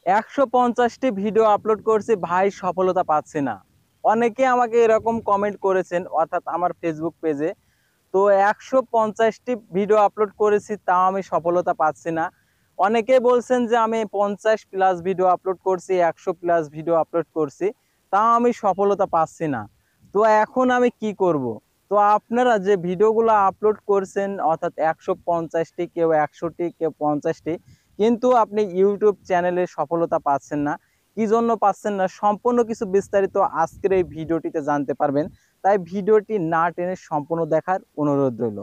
150টি video upload করছি ভাই, সফলতা পাচ্ছি না। অনেকে আমাকে এরকম কমেন্ট করেছেন, অর্থাৎ আমার ফেসবুক পেজে। তো 150টি ভিডিও আপলোড করেছি, তাও আমি সফলতা পাচ্ছি না। অনেকে বলছেন যে আমি 50+ ভিডিও আপলোড করছি, 100+ ভিডিও আপলোড করছি, তাও আমি সফলতা পাচ্ছি না। তো এখন আমি কি করব? তো আপনারা যে ভিডিওগুলো আপলোড করছেন, অর্থাৎ 150টি, কেউ 100টি, কেউ 50টি, কিন্তু আপনি ইউটিউব চ্যানেলে সফলতা পাচ্ছেন না। কি জন্য পাচ্ছেন না, সম্পূর্ণ কিছু বিস্তারিত আজকের এই ভিডিওটিতে জানতে পারবেন। তাই ভিডিওটি না টেনে সম্পূর্ণ দেখার অনুরোধ রইল।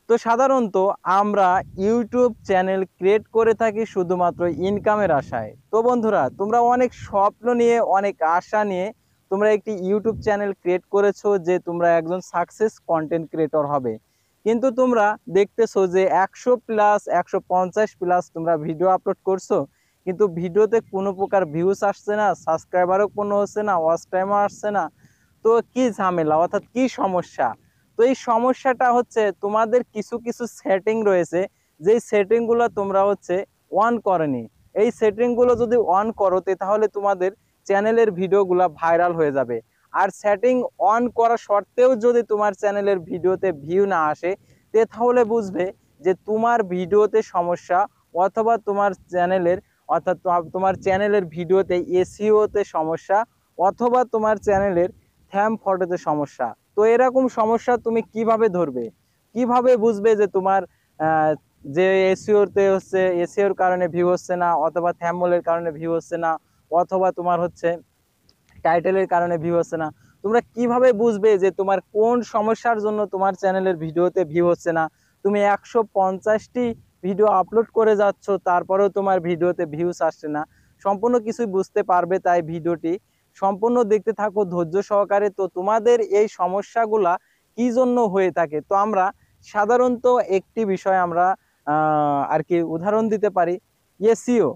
তো সাধারণত আমরা ইউটিউব চ্যানেল ক্রিয়েট করে থাকি শুধুমাত্র ইনকামের আশায়। তো বন্ধুরা, তোমরা অনেক স্বপ্ন নিয়ে, অনেক আশা নিয়ে তোমরা একটি ইউটিউব চ্যানেল ক্রিয়েট করেছো যে তোমরা একজন সাকসেস কন্টেন্ট ক্রিয়েটর হবে। কিন্তু তোমরা দেখতেছো যে 100+, 150+ তোমরা ভিডিও আপলোড করছো, কিন্তু ভিডিওতে কোনো প্রকার ভিউজ আসছে না, সাবস্ক্রাইবারও কোনো হচ্ছে না, ওয়াচ টাইমও আসছে না। তো কি ঝামেলা, অর্থাৎ কি সমস্যা? তো এই সমস্যাটা হচ্ছে তোমাদের কিছু কিছু সেটিং রয়েছে, যেই সেটিংগুলো তোমরা হচ্ছে অন করনি। এই সেটিংগুলো যদি অন করো তাহলে তোমাদের চ্যানেলের ভিডিওগুলো ভাইরাল হয়ে যাবে। আর সেটিং অন করা সত্ত্বেও যদি তোমার চ্যানেলের ভিডিওতে ভিউ না আসে, তাহলে বুঝবে যে তোমার ভিডিওতে সমস্যা, অথবা তোমার চ্যানেলের, অর্থাৎ তোমার চ্যানেলের ভিডিওতে এসইওতে সমস্যা, অথবা তোমার চ্যানেলের থ্যাম্ব ফটোতে সমস্যা। তো এরকম সমস্যা তুমি কিভাবে ধরবে, কিভাবে বুঝবে যে তোমার যে এসইওতে হচ্ছে, এসইওর কারণে ভিউ হচ্ছে না, অথবা থ্যাম্বনেলের কারণে ভিউ হচ্ছে না, অথবা তোমার হচ্ছে টাইটেলের কারণে ভিউ হচ্ছে না? তোমরা কিভাবে বুঝবে যে তোমার কোন সমস্যার জন্য তোমার চ্যানেলের ভিডিওতে ভিউ হচ্ছে না? তুমি 150টি ভিডিও আপলোড করে যাচ্ছ, তারপরেও তোমার ভিডিওতে ভিউস আসছে না। সম্পূর্ণ কিছুই বুঝতে পারবে, তাই ভিডিওটি সম্পূর্ণ দেখতে থাকো ধৈর্য সহকারে। তো তোমাদের এই সমস্যাগুলা কি জন্য হয়ে থাকে, তো আমরা সাধারণত একটি বিষয় আমরা আর কি উদাহরণ দিতে পারি। এসইও,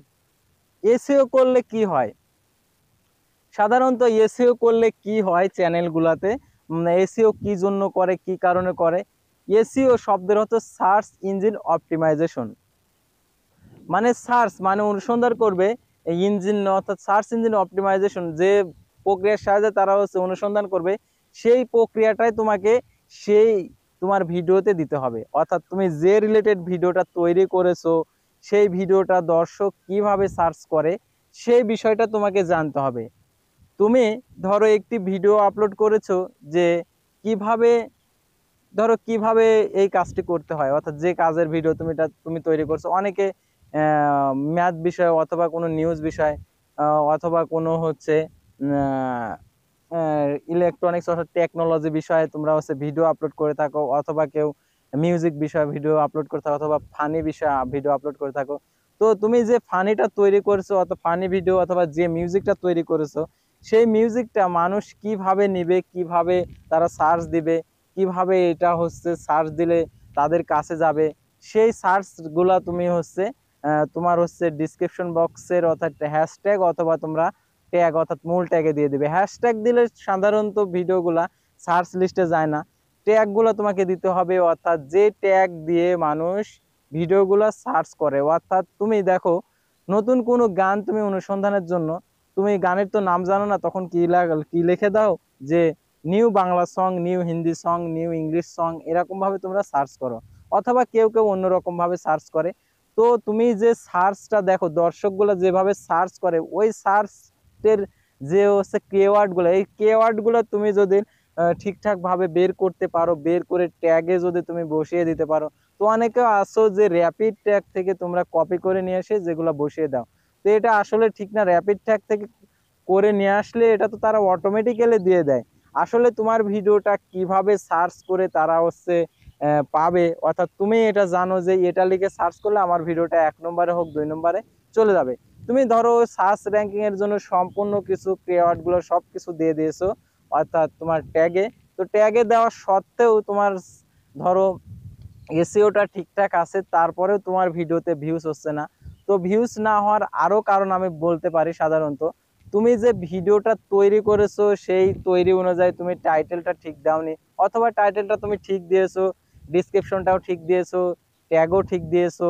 এসইও করলে কি হয়? সাধারণত এসইও করলে কি হয় চ্যানেলগুলাতে, এসইও কি জন্য করে, কি কারণে করে? এসইও শব্দের হচ্ছে সার্চ ইঞ্জিন অপটিমাইজেশন। মানে সার্চ মানে অনুসন্ধান করবে, ইঞ্জিন অর্থাৎ সার্চ ইঞ্জিন অপটিমাইজেশন যে প্রক্রিয়ার সাহায্যে তারা হচ্ছে অনুসন্ধান করবে, সেই প্রক্রিয়াটাই তোমাকে সেই তোমার ভিডিওতে দিতে হবে। অর্থাৎ তুমি যে রিলেটেড ভিডিওটা তৈরি করেছো, সেই ভিডিওটা দর্শক কিভাবে সার্চ করে, সেই বিষয়টা তোমাকে জানতে হবে। তুমি ধরো একটি ভিডিও আপলোড করেছো যে কিভাবে, ধরো কিভাবে এই কাজটি করতে হয়, অর্থাৎ যে কাজের ভিডিও তুমি তৈরি করছো। অনেকে ম্যাথ বিষয়, অথবা কোনো নিউজ বিষয়, অথবা কোনো হচ্ছে ইলেকট্রনিক্স অর্থাৎ টেকনোলজি বিষয়ে তোমরা হচ্ছে ভিডিও আপলোড করে থাকো, অথবা কেউ মিউজিক বিষয়ে ভিডিও আপলোড করে থাকো, অথবা ফানি বিষয়ে ভিডিও আপলোড করে থাকো। তো তুমি যে ফানিটা তৈরি করেছো, অথবা ফানি ভিডিও, অথবা যে মিউজিকটা তৈরি করেছো, সেই মিউজিকটা মানুষ কিভাবে নিবে, কিভাবে তারা সার্চ দিবে, কিভাবে এটা হচ্ছে সার্চ দিলে তাদের কাছে যাবে, সেই সার্চগুলা তুমি হচ্ছে তোমার হচ্ছে ডিসক্রিপশন বক্সের অর্থাৎ হ্যাশট্যাগ, অথবা তোমরা ট্যাগ অর্থাৎ মূল ট্যাগে দিয়ে দিবে। হ্যাশট্যাগ দিলে সাধারণত ভিডিওগুলা সার্চ লিস্টে যায় না। ট্যাগগুলো তোমাকে দিতে হবে, অর্থাৎ যে ট্যাগ দিয়ে মানুষ ভিডিওগুলো সার্চ করে। অর্থাৎ তুমি দেখো, নতুন কোনো গান তুমি অনুসন্ধানের জন্য, তুমি গানের তো নাম জানো না, তখন কি লিখে দাও যে new Bangla song, new Hindi song, new English song, এরকম ভাবে তোমরা সার্চ করো। অথবা কেউ কেউ অন্যরকম ভাবে সার্চ করে। তো তুমি যে সার্চটা দেখো, দর্শকগুলো যেভাবে সার্চ করে, ওই সার্চের যে হচ্ছে কেওয়ার্ডগুলো, এই কেওয়ার্ডগুলো তুমি যদি ঠিকঠাক ভাবে বের করতে পারো, বের করে ট্যাগে যদি তুমি বসিয়ে দিতে পারো। তো অনেকে আসো যে র্যাপিড ট্যাগ থেকে তোমরা কপি করে নিয়ে এসে যেগুলো বসিয়ে দাও, তো এটা আসলে ঠিক না। র্যাপিড ট্যাগ থেকে করে নিয়ে আসলে এটা তো তারা অটোমেটিক্যালি দিয়ে দেয়। আসলে তোমার ভিডিওটা কিভাবে সার্চ করে তারা হচ্ছে পাবে, অর্থাৎ তুমি এটা জানো যে এটা লিখে সার্চ করলে আমার ভিডিওটা 1 নম্বরে হোক 2 নম্বরে চলে যাবে। তুমি ধরো সার্চ র্যাঙ্কিং এর জন্য সম্পূর্ণ কিছু কিওয়ার্ড গুলো সবকিছু দিয়ে দিয়েছো, অর্থাৎ তোমার ট্যাগে। তো ট্যাগে দেওয়া সত্ত্বেও তোমার ধরো এসইওটা ঠিকঠাক আছে, তারপরেও তোমার ভিডিওতে ভিউজ হচ্ছে না। তো ভিউজ না হওয়ার আরো কারণ আমি বলতে পারি। সাধারণত তুমি যে ভিডিওটা তৈরি করেছো, সেই তৈরি অনুযায়ী তুমি টাইটেলটা ঠিক দাওনি, অথবা টাইটেলটা তুমি ঠিক দিয়েছো, ডিসক্রিপশনটাও ঠিক দিয়েছো, ট্যাগও ঠিক দিয়েছো,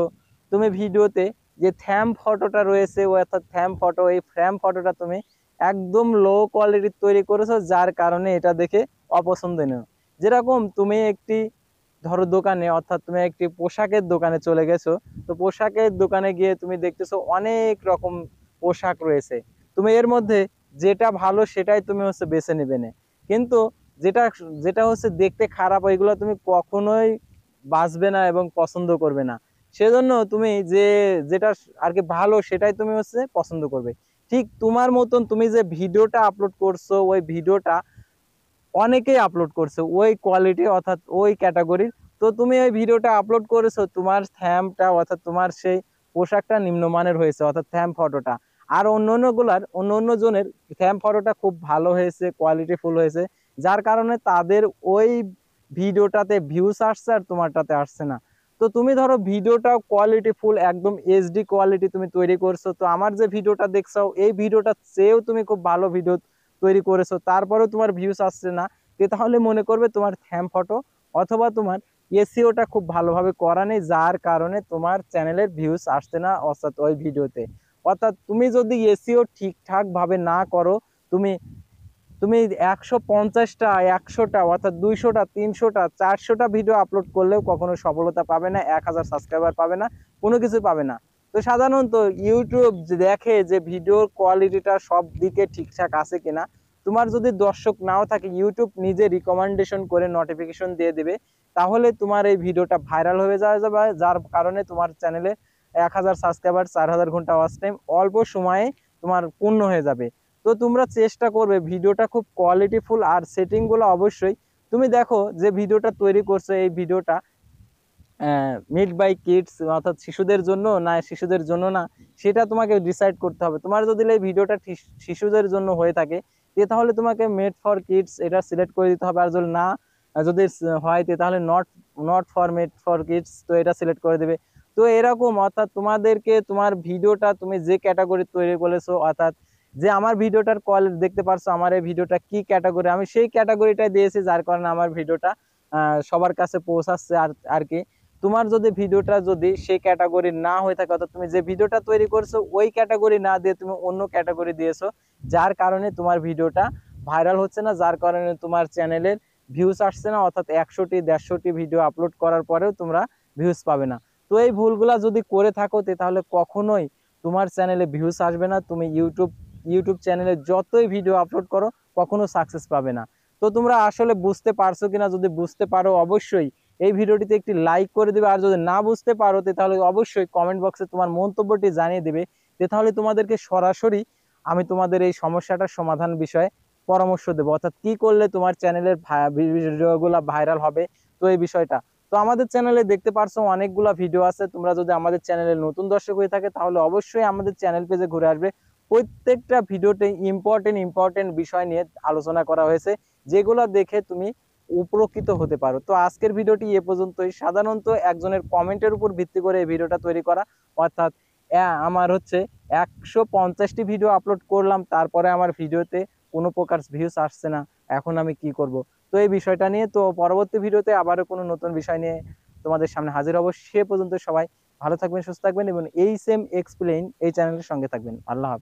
তুমি ভিডিওতে যে থ্যাম ফটোটা রয়েছে ও অর্থাৎ থ্যাম ফটো, এই ফ্রেম ফটোটা তুমি একদম লো কোয়ালিটির তৈরি করেছো, যার কারণে এটা দেখে অপছন্দনীয়। যেরকম তুমি একটি ধরো দোকানে অর্থাৎ তুমি একটি পোশাকের দোকানে চলে গেছো, তো পোশাকের দোকানে গিয়ে তুমি দেখতেছো অনেক রকম পোশাক রয়েছে, তুমি এর মধ্যে যেটা ভালো সেটাই তুমি হচ্ছে বেছে নেবে না, কিন্তু যেটা যেটা হচ্ছে দেখতে খারাপ ওইগুলো তুমি কখনোই বাঁচবে না এবং পছন্দ করবে না। সেজন্য তুমি যেটা আর কি ভালো সেটাই তুমি হচ্ছে পছন্দ করবে। ঠিক তোমার মতন তুমি যে ভিডিওটা আপলোড করছো, ওই ভিডিওটা অনেকেই আপলোড করছে ওই কোয়ালিটি অর্থাৎ ওই ক্যাটাগরির। তো তুমি ওই ভিডিওটা আপলোড করেছো, তোমার থ্যামটা অর্থাৎ তোমার সেই পোশাকটা নিম্নমানের হয়েছে অর্থাৎ থ্যাম ফটোটা, আর অন্য অন্য জনের থ্যাম ফটোটা খুব ভালো হয়েছে, কোয়ালিটি ফুল হয়েছে, যার কারণে তাদের ওই ভিডিওটাতে ভিউস আসছে আর তোমারটাতে আসছে না। তো তুমি ধরো ভিডিওটা কোয়ালিটি ফুল একদম এইচডি কোয়ালিটি তুমি তৈরি করছো, তো আমার যে ভিডিওটা দেখছো এই ভিডিওটা চেয়েও তুমি খুব ভালো ভিডিও তৈরি করেছো, তারপরেও তোমার ভিউস আসছে না, তাহলে মনে করবে তোমার থ্যাম ফটো অথবা তোমার এসইওটা খুব ভালোভাবে করা নেই, যার কারণে তোমার চ্যানেলের ভিউস আসছে না অর্থাৎ ওই ভিডিওতে। অর্থাৎ তুমি যদি এসইও ঠিকঠাক ভাবে না করো, তুমি তুমি 150টা 100টা অর্থাৎ 200টা 300টা 400টা ভিডিও আপলোড করলেও কখনো সফলতা পাবে না, 1000 সাবস্ক্রাইবার পাবে না, কোনো কিছু পাবে না। তো সাধারণত ইউটিউব দেখে যে ভিডিওর কোয়ালিটিটা সব দিকে ঠিকঠাক আছে কিনা। তোমার যদি দর্শক নাও থাকে, ইউটিউব নিজে রিকমেন্ডেশন করে নোটিফিকেশন দিয়ে দেবে, তাহলে তোমার এই ভিডিওটা ভাইরাল হয়ে যাবে, যার কারণে তোমার চ্যানেলে 1000 সাবস্ক্রাইবার 4000 ঘন্টা ওয়াচ টাইম অল্প সময়ে তোমার পূর্ণ হয়ে যাবে। তো তোমরা চেষ্টা করবে ভিডিওটা খুব কোয়ালিটিফুল, আর সেটিংগুলো অবশ্যই তুমি দেখো যে ভিডিওটা তৈরি করছো এই ভিডিওটা মেড বাই কিডস অর্থাৎ শিশুদের জন্য না শিশুদের জন্য না, সেটা তোমাকে ডিসাইড করতে হবে। তোমার যদি এই ভিডিওটা শিশুদের জন্য হয়ে থাকে তাহলে তোমাকে মেড ফর কিডস এটা সিলেক্ট করে দিতে হবে, আর যদি না যদি হয় তাহলে not not for made for kids তো এটা সিলেক্ট করে দেবে। তো এরকম অর্থাৎ তোমাদেরকে তোমার ভিডিওটা তুমি যে ক্যাটাগরি তৈরি করেছো অর্থাৎ যে আমার ভিডিওটার কোয়ালিটি দেখতে পারছো, আমার এই ভিডিওটা কি ক্যাটাগরি আমি সেই ক্যাটাগরিটা দিয়েছি, যার কারণে আমার ভিডিওটা সবার কাছে পৌঁছাচ্ছে আর আর কি। তোমার যদি ভিডিওটা যদি সেই ক্যাটাগরি না হয়ে থাকে অর্থাৎ তুমি যে ভিডিওটা তৈরি করছো ওই ক্যাটাগরি না দিয়ে তুমি অন্য ক্যাটাগরি দিয়েছো, যার কারণে তোমার ভিডিওটা ভাইরাল হচ্ছে না, যার কারণে তোমার চ্যানেলের ভিউস আসছে না, অর্থাৎ 100টি 150টি ভিডিও আপলোড করার পরেও তোমরা ভিউস পাবে না। তো এই ভুলগুলা যদি করে থাকো তাহলে কখনোই তোমার চ্যানেলে ভিউস আসবে না, তুমি ইউটিউব চ্যানেলে যতই ভিডিও আপলোড করো কখনো সাকসেস পাবে না। তো তোমরা আসলে বুঝতে পারছো কিনা, যদি বুঝতে পারো অবশ্যই এই ভিডিওটিতে একটি লাইক করে দেবে, আর যদি না বুঝতে পারো তাহলে অবশ্যই কমেন্ট বক্সে তোমার মন্তব্যটি জানিয়ে দেবে, তাহলে তোমাদেরকে সরাসরি আমি তোমাদের এই সমস্যাটার সমাধান বিষয়ে পরামর্শ দেবো, অর্থাৎ কি করলে তোমার চ্যানেলের ভিডিওগুলো ভাইরাল হবে। তো এই বিষয়টা তো আমাদের চ্যানেলে দেখতে পারছো অনেকগুলো ভিডিও আছে, তোমরা যদি আমাদের চ্যানেলে নতুন দর্শক হয়ে থাকে তাহলে অবশ্যই আমাদের চ্যানেল পেজে ঘুরে আসবে। প্রত্যেকটা ভিডিওতে ইম্পর্টেন্ট বিষয় নিয়ে আলোচনা করা হয়েছে, যেগুলো দেখে তুমি উপকৃত হতে পারো। তো আজকের ভিডিওটি এ পর্যন্তই। সাধারণত একজনের কমেন্টের উপর ভিত্তি করে এই ভিডিওটা তৈরি করা, অর্থাৎ আমার হচ্ছে 150টি ভিডিও আপলোড করলাম, তারপরে আমার ভিডিওতে কোনো প্রকার ভিউস আসছে না, এখন আমি কি করব। তো এই বিষয়টা নিয়ে তো পরবর্তী ভিডিওতে আবারও কোনো নতুন বিষয় নিয়ে তোমাদের সামনে হাজির হব। সে পর্যন্ত সবাই ভালো থাকবেন, সুস্থ থাকবেন এবং এই সেম এক্সপ্লেইন এই চ্যানেলের সঙ্গে থাকবেন। আল্লাহ হাফেজ।